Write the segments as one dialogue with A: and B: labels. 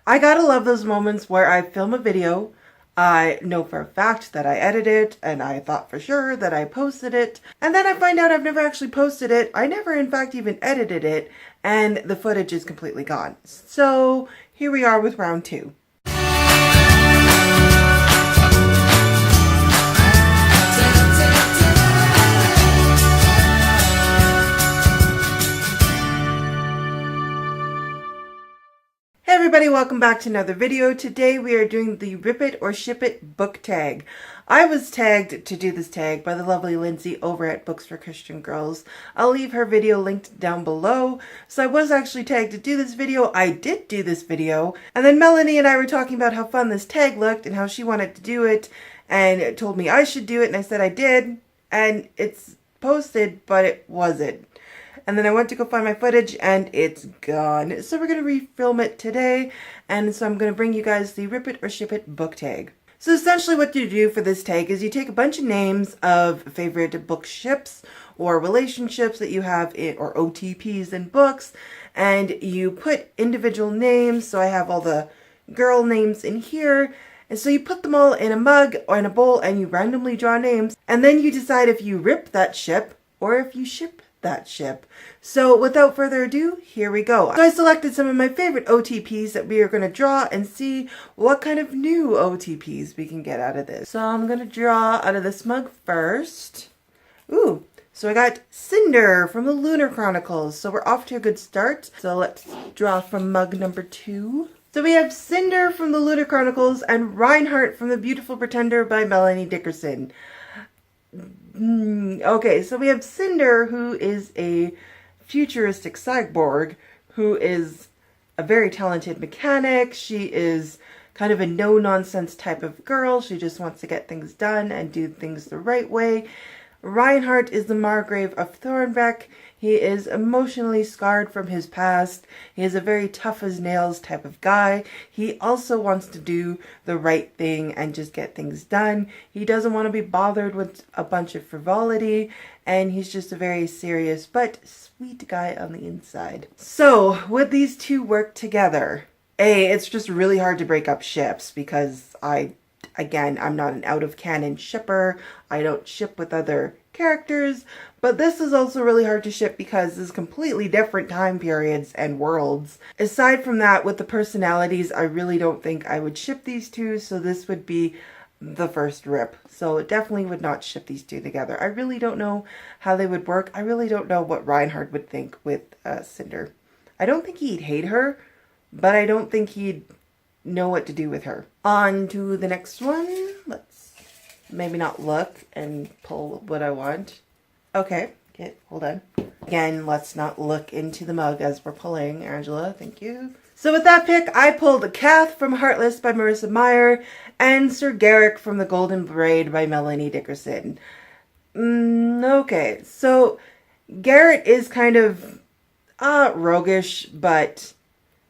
A: I gotta love those moments where I film a video, I know for a fact that I edited it, and I thought for sure that I posted it, and then I find out I've never actually posted it. I never in fact even edited it, and the footage is completely gone. So here we are with round 2. Hey everybody, welcome back to another video. Today we are doing the Rip It or Ship It book tag. I was tagged to do this tag by the lovely Lindsay over at Books for Christian Girls. I'll leave her video linked down below. So I was actually tagged to do this video. I did do this video. And then Melanie and I were talking about how fun this tag looked and how she wanted to do it and told me I should do it, and I said I did. And it's posted, but it wasn't. And then I went to go find my footage and it's gone. So we're going to refilm it today. And so I'm going to bring you guys the Rip It or Ship It book tag. So essentially what you do for this tag is you take a bunch of names of favorite book ships or relationships that you have or OTPs in books. And you put individual names. So I have all the girl names in here. And so you put them all in a mug or in a bowl and you randomly draw names. And then you decide if you rip that ship or if you ship that ship. So without further ado, here we go. So I selected some of my favorite OTPs that we are going to draw and see what kind of new OTPs we can get out of this. So I'm going to draw out of this mug first. Ooh, so I got Cinder from the Lunar Chronicles. So we're off to a good start. So let's draw from mug number 2. So we have Cinder from the Lunar Chronicles and Reinhardt from The Beautiful Pretender by Melanie Dickerson. Okay, so we have Cinder, who is a futuristic cyborg, who is a very talented mechanic. She is kind of a no-nonsense type of girl. She just wants to get things done and do things the right way. Reinhardt is the Margrave of Thornbeck. He is emotionally scarred from his past. He is a very tough-as-nails type of guy. He also wants to do the right thing and just get things done. He doesn't want to be bothered with a bunch of frivolity, and he's just a very serious but sweet guy on the inside. So, would these two work together? It's just really hard to break up ships because Again, I'm not an out-of-canon shipper. I don't ship with other characters. But this is also really hard to ship because this is completely different time periods and worlds. Aside from that, with the personalities, I really don't think I would ship these two. So this would be the first rip. So it definitely would not ship these two together. I really don't know how they would work. I really don't know what Reinhardt would think with Cinder. I don't think he'd hate her, but I don't think he'd know what to do with her. On to the next one. Let's maybe not look and pull what I want. Okay, hold on. Again, let's not look into the mug as we're pulling, Angela. Thank you. So with that pick, I pulled Kath from Heartless by Marissa Meyer and Sir Garrick from The Golden Braid by Melanie Dickerson. Okay, so Garrett is kind of roguish, but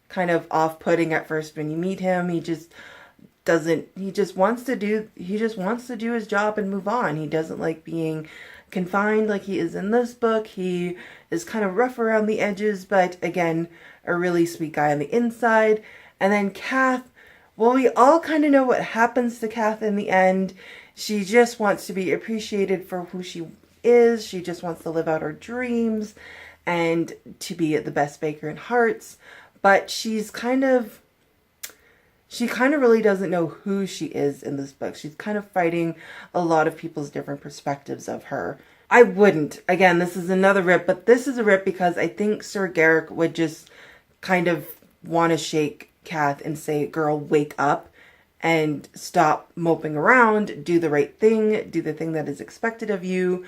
A: kind of off-putting at first when you meet him. He just wants to do his job and move on. He doesn't like being confined like he is in this book. He is kind of rough around the edges, but again, a really sweet guy on the inside. And then Kath, well, we all kind of know what happens to Kath in the end. She just wants to be appreciated for who she is. She just wants to live out her dreams and to be the best baker in Hearts. But she kind of really doesn't know who she is in this book. She's kind of fighting a lot of people's different perspectives of her. I wouldn't. Again, this is another rip, but this is a rip because I think Sir Garrick would just kind of want to shake Kath and say, girl, wake up and stop moping around. Do the right thing. Do the thing that is expected of you.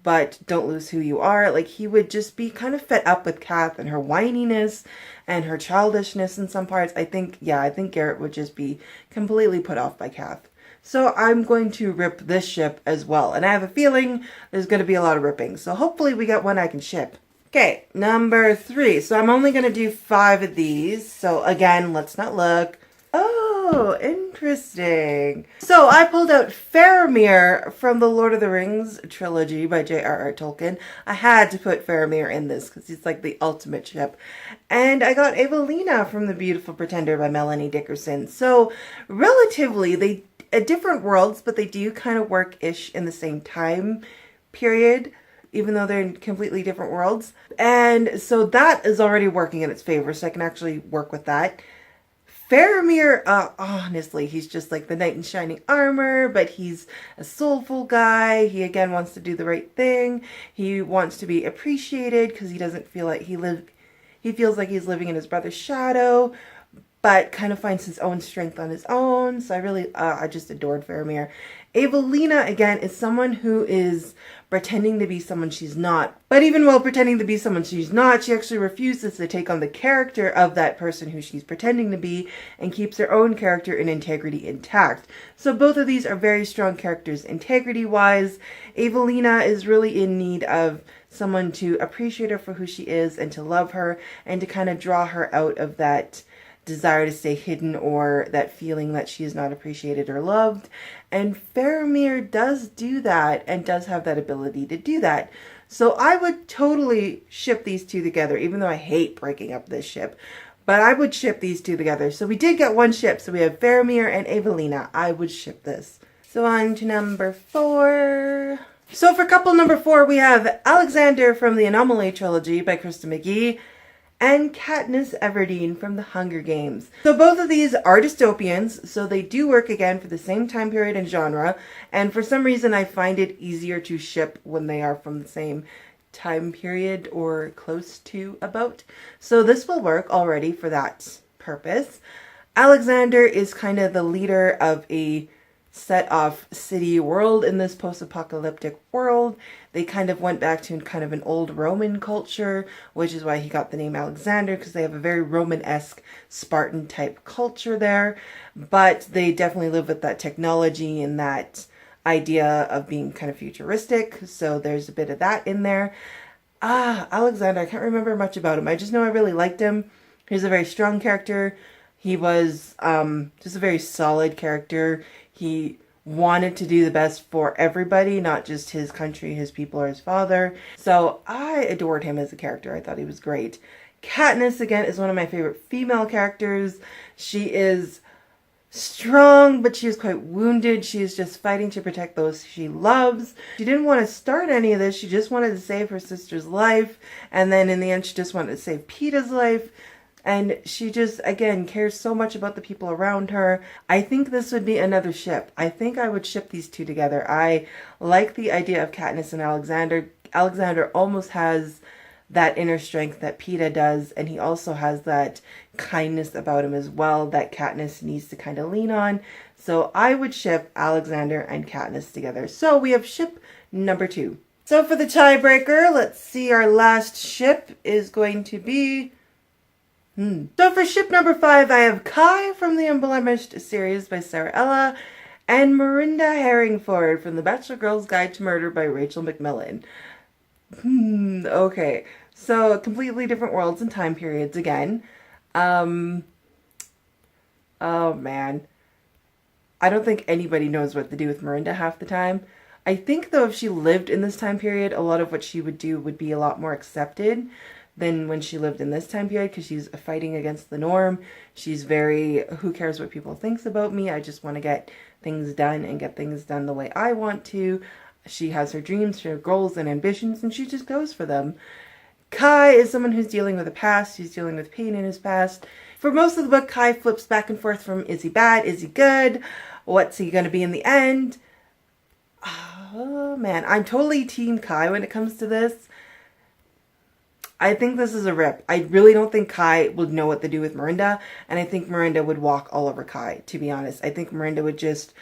A: But don't lose who you are. Like, he would just be kind of fed up with Kath and her whininess and her childishness in some parts. I think Garrett would just be completely put off by Kath. So I'm going to rip this ship as well. And I have a feeling there's going to be a lot of ripping. So hopefully we get one I can ship. Okay, number 3. So I'm only going to do 5 of these. So again, let's not look. Oh, Oh, interesting. So I pulled out Faramir from the Lord of the Rings trilogy by J.R.R. Tolkien. I had to put Faramir in this because he's like the ultimate ship. And I got Evelina from The Beautiful Pretender by Melanie Dickerson. So relatively, they different worlds, but they do kind of work-ish in the same time period, even though they're in completely different worlds. And so that is already working in its favor, so I can actually work with that. Faramir, honestly, he's just like the knight in shining armor, but he's a soulful guy. He, again, wants to do the right thing. He wants to be appreciated because he doesn't feel like he feels like he's living in his brother's shadow, but kind of finds his own strength on his own. So I just adored Faramir. Evelina, again, is someone who is pretending to be someone she's not. But even while pretending to be someone she's not, she actually refuses to take on the character of that person who she's pretending to be and keeps her own character and integrity intact. So both of these are very strong characters integrity-wise. Evelina is really in need of someone to appreciate her for who she is and to love her and to kind of draw her out of that desire to stay hidden or that feeling that she is not appreciated or loved. And Faramir does do that and does have that ability to do that. So I would totally ship these two together, even though I hate breaking up this ship. But I would ship these two together. So we did get one ship. So we have Faramir and Evelina. I would ship this. So on to number 4. So for couple number 4, we have Alexander from the Anomaly trilogy by Krista McGee and Katniss Everdeen from The Hunger Games. So both of these are dystopians, so they do work again for the same time period and genre, and for some reason I find it easier to ship when they are from the same time period or close to about. So this will work already for that purpose. Alexander is kind of the leader of a set off city world in this post-apocalyptic world. They kind of went back to kind of an old Roman culture, which is why he got the name Alexander, because they have a very Roman-esque Spartan type culture there. But they definitely live with that technology and that idea of being kind of futuristic. So there's a bit of that in there. Alexander, I can't remember much about him. I just know I really liked him. He's a very strong character. He was just a very solid character. He wanted to do the best for everybody, not just his country, his people, or his father. So I adored him as a character. I thought he was great. Katniss, again, is one of my favorite female characters. She is strong, but she is quite wounded. She is just fighting to protect those she loves. She didn't want to start any of this. She just wanted to save her sister's life. And then in the end, she just wanted to save Peeta's life. And she just, again, cares so much about the people around her. I think this would be another ship. I think I would ship these two together. I like the idea of Katniss and Alexander. Alexander almost has that inner strength that Peeta does, and he also has that kindness about him as well that Katniss needs to kind of lean on. So I would ship Alexander and Katniss together. So we have ship number 2. So for the tiebreaker, let's see, our last ship is going to be... So for ship number 5, I have Kai from the Unblemished series by Sarah Ella and Mirinda Herringford from The Bachelor Girl's Guide to Murder by Rachel McMillan. Okay, so completely different worlds and time periods again. Oh man. I don't think anybody knows what to do with Mirinda half the time. I think though if she lived in this time period, a lot of what she would do would be a lot more accepted than when she lived in this time period, because she's fighting against the norm. She's very, who cares what people think about me? I just want to get things done and get things done the way I want to. She has her dreams, her goals and ambitions, and she just goes for them. Kai is someone who's dealing with a past. He's dealing with pain in his past. For most of the book, Kai flips back and forth from, is he bad? Is he good? What's he going to be in the end? Oh man, I'm totally team Kai when it comes to this. I think this is a rip. I really don't think Kai would know what to do with Mirinda, and I think Mirinda would walk all over Kai, to be honest. I think Mirinda would just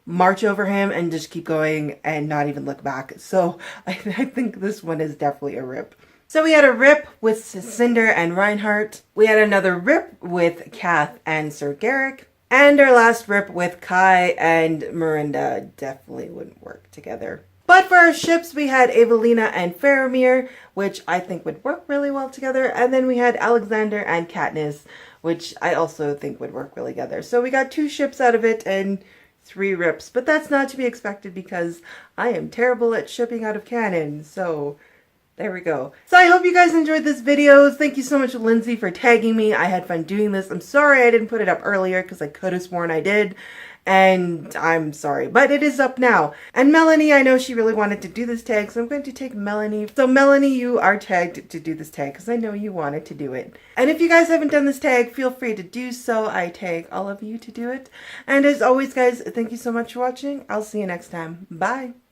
A: march over him and just keep going and not even look back. So I think this one is definitely a rip. So we had a rip with Cinder and Reinhardt. We had another rip with Kath and Sir Garrick. And our last rip with Kai and Mirinda definitely wouldn't work together. But for our ships, we had Evelina and Faramir, which I think would work really well together. And then we had Alexander and Katniss, which I also think would work really together. So we got 2 ships out of it and 3 rips, but that's not to be expected because I am terrible at shipping out of canon, so there we go. So I hope you guys enjoyed this video. Thank you so much, Lindsay, for tagging me. I had fun doing this. I'm sorry I didn't put it up earlier because I could have sworn I did. And I'm sorry, but it is up now. And Melanie, I know she really wanted to do this tag, so I'm going to take Melanie. So Melanie, you are tagged to do this tag because I know you wanted to do it. And if you guys haven't done this tag, feel free to do so. I tag all of you to do it. And as always, guys, thank you so much for watching. I'll see you next time. Bye.